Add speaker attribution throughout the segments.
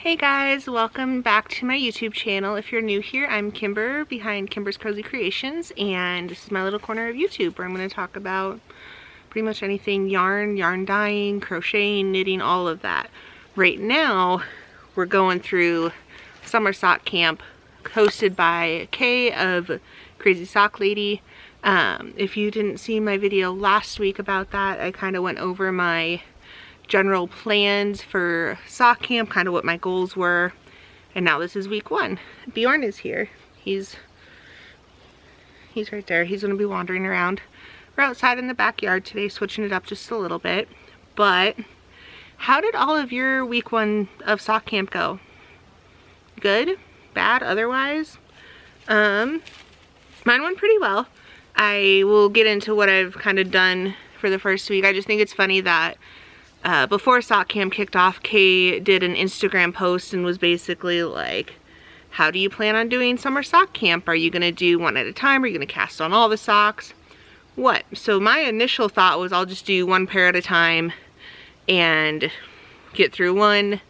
Speaker 1: Hey guys, welcome back to my YouTube channel. If you're new here, I'm Kimber behind Kimber's Cozy Creations, and this is my little corner of YouTube where I'm going to talk about pretty much anything yarn, yarn dyeing, crocheting, knitting, all of that. Right now, we're going through summer sock camp hosted by Kay of Crazy Sock Lady. If you didn't see my video last week about that, I kind of went over my general plans for sock camp, kind of what my goals were, and now this is week one. Bjorn is here. He's right there. He's going to be wandering around. We're outside in the backyard today, switching it up just a little bit. But how did all of your week one of sock camp go? Good? Bad? Otherwise? Mine went pretty well. I will get into what I've kind of done for the first week. I just think it's funny that before sock camp kicked off, Kay did an Instagram post and was basically like, how do you plan on doing summer sock camp? Are you going to do one at a time? Are you going to cast on all the socks? What? So my initial thought was I'll just do one pair at a time and get through one,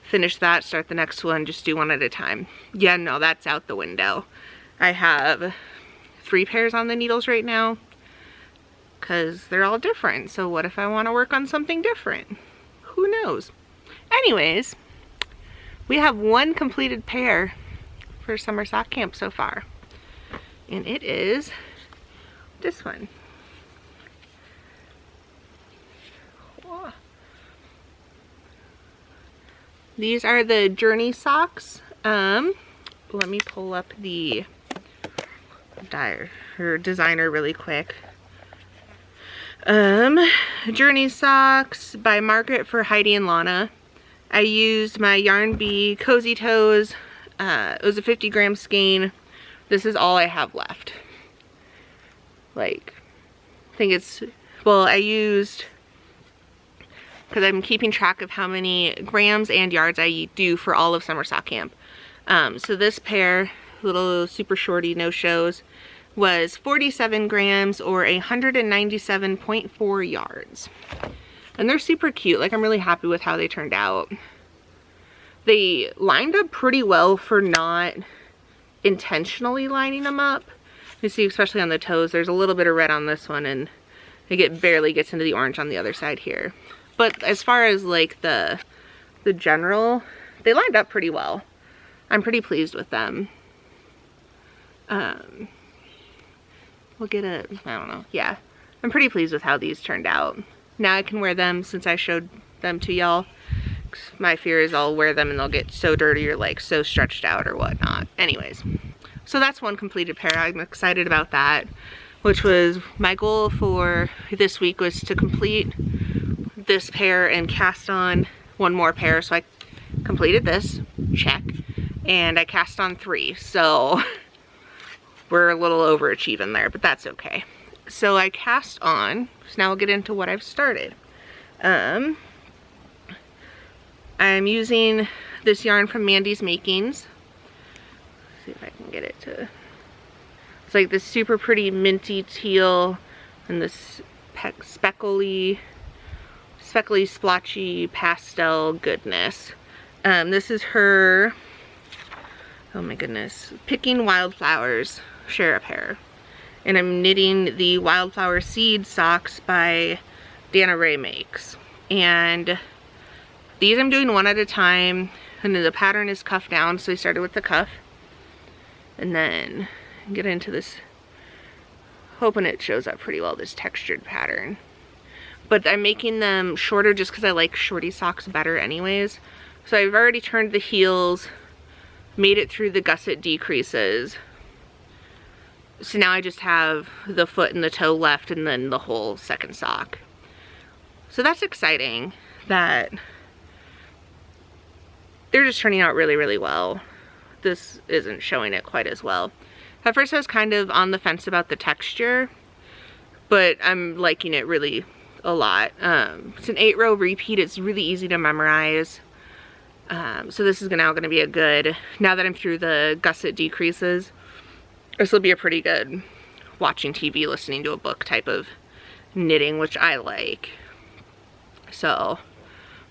Speaker 1: finish that, start the next one, just do one at a time. Yeah, no, that's out the window. I have 3 pairs on the needles right now, because they're all different. So what if I want to work on something different? Who knows? Anyways, we have one completed pair for summer sock camp so far, and it is this one. Oh. These are the Journey socks. Let me pull up the designer really quick. Journey socks by Margaret for Heidi and Lana. I used my Yarn Bee Cozy Toes. It was a 50-gram skein. This is all I have left. Like, I think it's, well, I used, because I'm keeping track of how many grams and yards I do for all of summer sock camp. So this pair, little super shorty no-shows, was 47 grams or 197.4 yards. And they're super cute. Like, I'm really happy with how they turned out. They lined up pretty well for not intentionally lining them up. You see, especially on the toes, there's a little bit of red on this one, and it barely gets into the orange on the other side here. But as far as like the general, they lined up pretty well. I'm pretty pleased with them. We'll get a, I don't know, yeah. I'm pretty pleased with how these turned out. Now I can wear them since I showed them to y'all. My fear is I'll wear them and they'll get so dirty or like so stretched out or whatnot. Anyways, so that's one completed pair. I'm excited about that, which was my goal for this week, was to complete this pair and cast on one more pair. So I completed this, check, and I cast on 3. So we're a little overachieving there, but that's okay. So I cast on, so now we'll get into what I've started. I'm using this yarn from Mandy's Makings. Let's see if I can get it to, it's like this super pretty minty teal and this speckly splotchy pastel goodness. This is her, oh my goodness, Picking Wildflowers Share a Pair. And I'm knitting the Wildflower Seed socks by Dana Ray Makes. And these I'm doing one at a time, and then the pattern is cuff down, so I started with the cuff. And then get into this, hoping it shows up pretty well, this textured pattern. But I'm making them shorter just because I like shorty socks better anyways. So I've already turned the heels, made it through the gusset decreases. So now I just have the foot and the toe left, and then the whole second sock. So that's exciting that they're just turning out really, really well. This isn't showing it quite as well. At first I was kind of on the fence about the texture, but I'm liking it really a lot. It's an 8-row repeat. It's really easy to memorize. So this is now going to be a good, now that I'm through the gusset decreases, this will be a pretty good watching TV, listening to a book type of knitting, which I like. So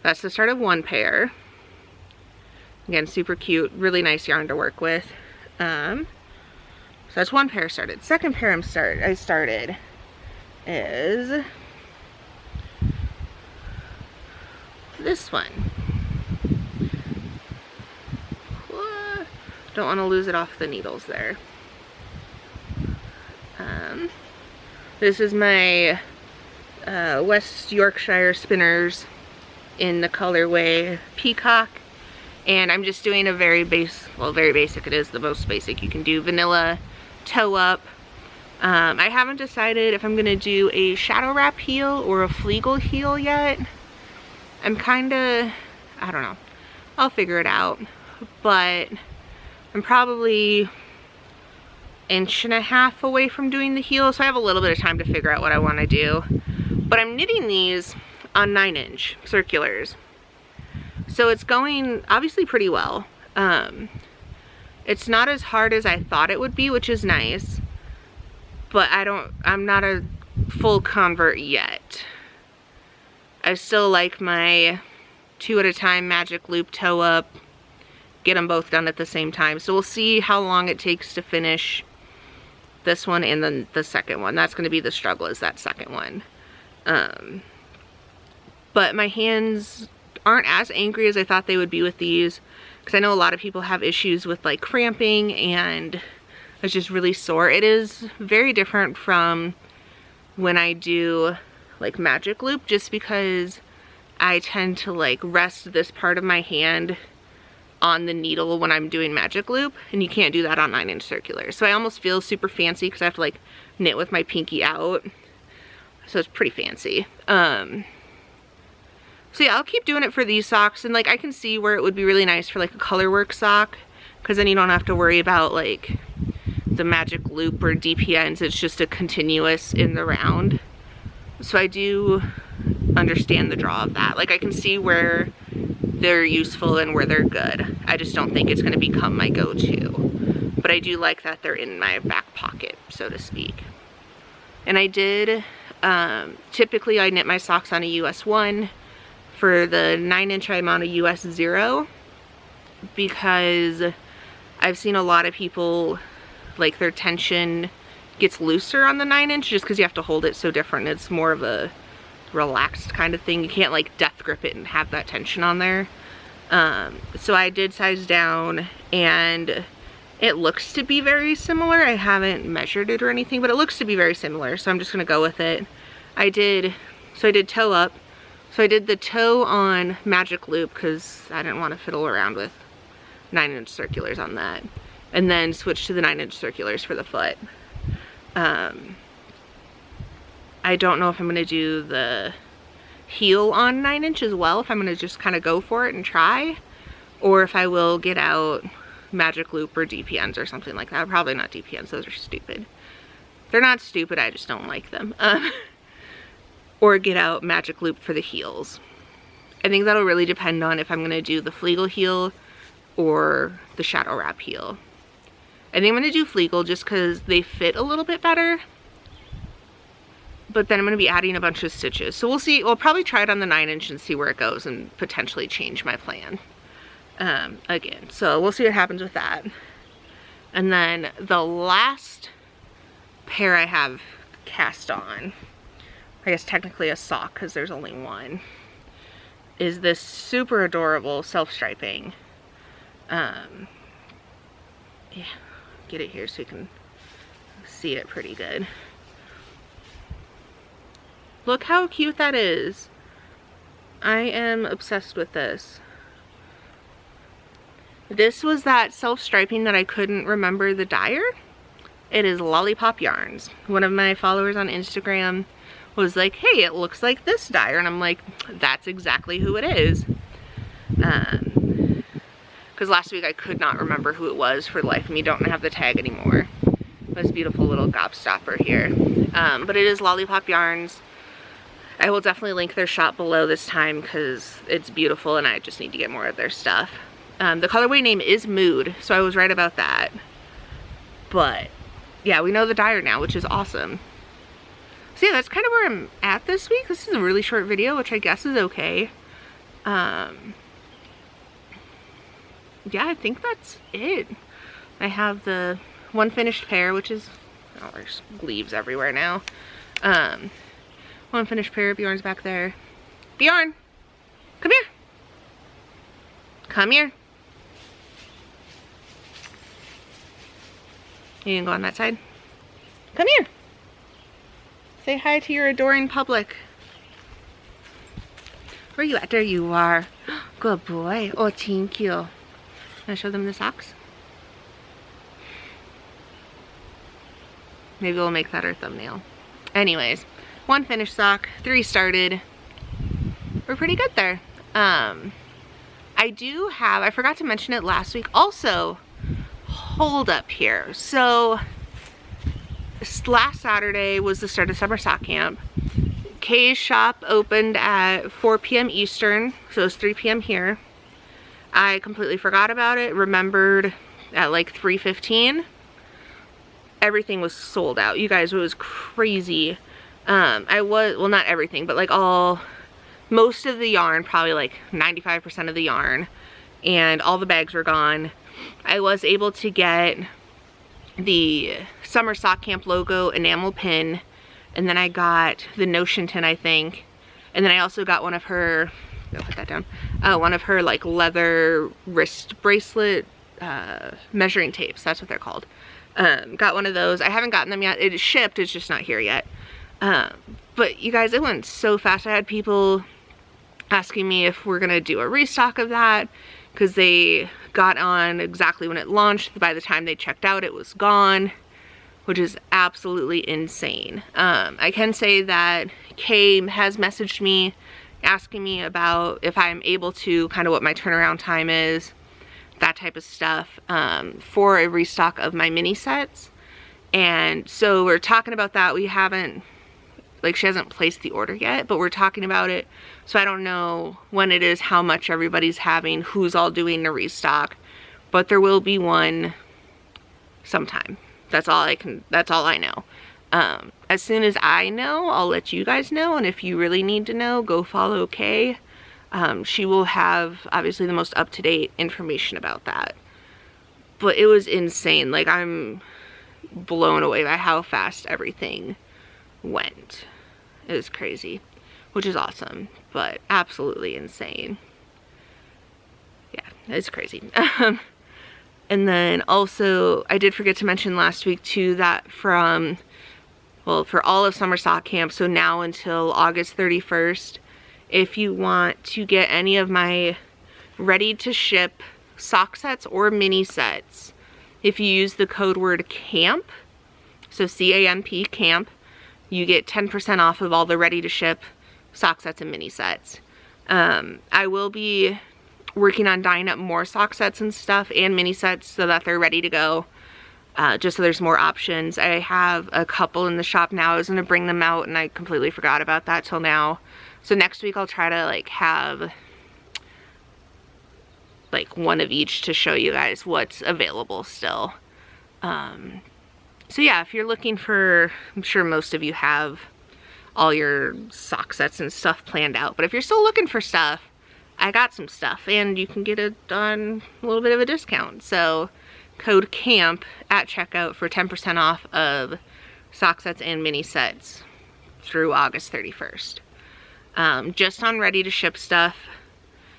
Speaker 1: that's the start of one pair. Again, super cute, really nice yarn to work with. So that's one pair started. Second pair I started is this one. Don't want to lose it off the needles there. This is my West Yorkshire Spinners in the colorway Peacock, and I'm just doing a very basic, it is the most basic you can do, vanilla toe up. I haven't decided if I'm gonna do a shadow wrap heel or a fleagle heel yet. I'm kinda, I don't know, I'll figure it out, but I'm probably 1.5 inches away from doing the heel, so I have a little bit of time to figure out what I want to do. But I'm knitting these on 9-inch circulars, so it's going obviously pretty well. It's not as hard as I thought it would be, which is nice, but I'm not a full convert yet. I still like my 2 at a time magic loop toe up, get them both done at the same time. So we'll see how long it takes to finish this one and then the second one. That's going to be the struggle, is that second one. But my hands aren't as angry as I thought they would be with these, because I know a lot of people have issues with like cramping and it's just really sore. It is very different from when I do like magic loop, just because I tend to like rest this part of my hand on the needle when I'm doing magic loop, and you can't do that on 9-inch circular. So I almost feel super fancy because I have to like knit with my pinky out. So it's pretty fancy. So yeah, I'll keep doing it for these socks, and like I can see where it would be really nice for like a colorwork sock, because then you don't have to worry about like the magic loop or DPNs. It's just a continuous in the round. So I do understand the draw of that. Like I can see where they're useful and where they're good. I just don't think it's going to become my go-to. But I do like that they're in my back pocket, so to speak. And I did, typically I knit my socks on a US 1. For the 9-inch I'm on a US 0, because I've seen a lot of people, like their tension gets looser on the 9-inch just because you have to hold it so different. It's more of a relaxed kind of thing. You can't like death grip it and have that tension on there. So I did size down, and it looks to be very similar. I haven't measured it or anything, but it looks to be very similar, so I'm just gonna go with it. I did toe up. So I did the toe on magic loop because I didn't want to fiddle around with 9-inch circulars on that, and then switch to the 9-inch circulars for the foot. I don't know if I'm going to do the heel on 9-inch as well, if I'm going to just kind of go for it and try, or if I will get out magic loop or DPNs or something like that. Probably not DPNs, those are stupid. They're not stupid, I just don't like them. Or get out magic loop for the heels. I think that'll really depend on if I'm going to do the fleagle heel or the shadow wrap heel. I think I'm going to do fleagle just because they fit a little bit better, but then I'm going to be adding a bunch of stitches, so we'll see. We'll probably try it on the 9-inch and see where it goes and potentially change my plan again. So we'll see what happens with that. And then the last pair I have cast on, I guess technically a sock because there's only one, is this super adorable self-striping. Yeah, get it here so you can see it pretty good. Look how cute that is. I am obsessed with this. This was that self-striping that I couldn't remember the dyer. It is Lollipop Yarns. One of my followers on Instagram was like, hey, it looks like this dyer, and I'm like, that's exactly who it is. Because last week I could not remember who it was for the life of me. Don't have the tag anymore. This beautiful little gobstopper here. But it is Lollipop Yarns. I will definitely link their shop below this time because it's beautiful and I just need to get more of their stuff. The colorway name is Mood, so I was right about that. But yeah, we know the dyer now, which is awesome. So yeah, that's kind of where I'm at this week. This is a really short video, which I guess is okay. yeah, I think that's it. I have the one finished pair, which is, oh, there's leaves everywhere now. One finished pair. Bjorn's back there. Bjorn, come here. Come here. You can go on that side. Come here. Say hi to your adoring public. Where are you at? There you are. Good boy. Oh, thank you. Can I show them the socks? Maybe we'll make that our thumbnail. Anyways, one finished sock, 3 started. We're pretty good there. I do have, I forgot to mention it last week, also, hold up here. So, last Saturday was the start of summer sock camp. Kay's shop opened at 4 p.m. Eastern, so it's 3 p.m. here. I completely forgot about it, remembered at like 3:15. Everything was sold out. You guys, it was crazy. Well, not everything, but like most of the yarn, probably like 95% of the yarn, and all the bags were gone. I was able to get the Summer Sock Camp logo enamel pin, and then I got the Notion tin, I think, and then I also got one of her, I'll put that down, one of her like leather wrist bracelet measuring tapes, that's what they're called. Got one of those. I haven't gotten them yet. It is shipped, it's just not here yet. But you guys, it went so fast. I had people asking me if we're gonna do a restock of that, because they got on exactly when it launched. By the time they checked out, it was gone, which is absolutely insane. I can say that Kay has messaged me asking me about if I'm able to, kind of what my turnaround time is, that type of stuff, for a restock of my mini sets. And so we're talking about that. We haven't, like, she hasn't placed the order yet, but we're talking about it. So I don't know when it is, how much everybody's having, who's all doing the restock, but there will be one sometime. That's all I know. As soon as I know, I'll let you guys know. And if you really need to know, go follow Kay. She will have obviously the most up-to-date information about that. But it was insane. Like, I'm blown away by how fast everything went. It was crazy, which is awesome, but absolutely insane. Yeah, it's crazy. And then also, I did forget to mention last week too that from, well, for all of summer sock camp, so now until August 31st, if you want to get any of my ready to ship sock sets or mini sets, if you use the code word CAMP, so C-A-M-P, CAMP, you get 10% off of all the ready to ship sock sets and mini sets. I will be working on dyeing up more sock sets and stuff and mini sets so that they're ready to go, just so there's more options. I have a couple in the shop now. I was gonna bring them out and I completely forgot about that till now. So next week I'll try to like have like one of each to show you guys what's available still. So yeah, if you're looking for, I'm sure most of you have all your sock sets and stuff planned out, but if you're still looking for stuff, I got some stuff and you can get it on a little bit of a discount. So code CAMP at checkout for 10% off of sock sets and mini sets through August 31st. Just on ready to ship stuff,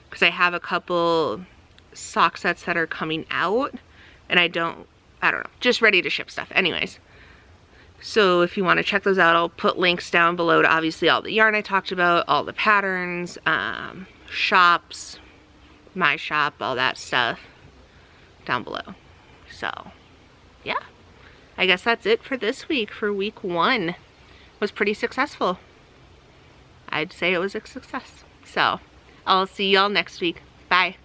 Speaker 1: because I have a couple sock sets that are coming out and I don't know, just ready to ship stuff. Anyways, so if you want to check those out, I'll put links down below to obviously all the yarn I talked about, all the patterns, shops, my shop, all that stuff down below. So yeah, I guess that's it for this week. For week 1 was pretty successful. I'd say it was a success. So I'll see y'all next week. Bye.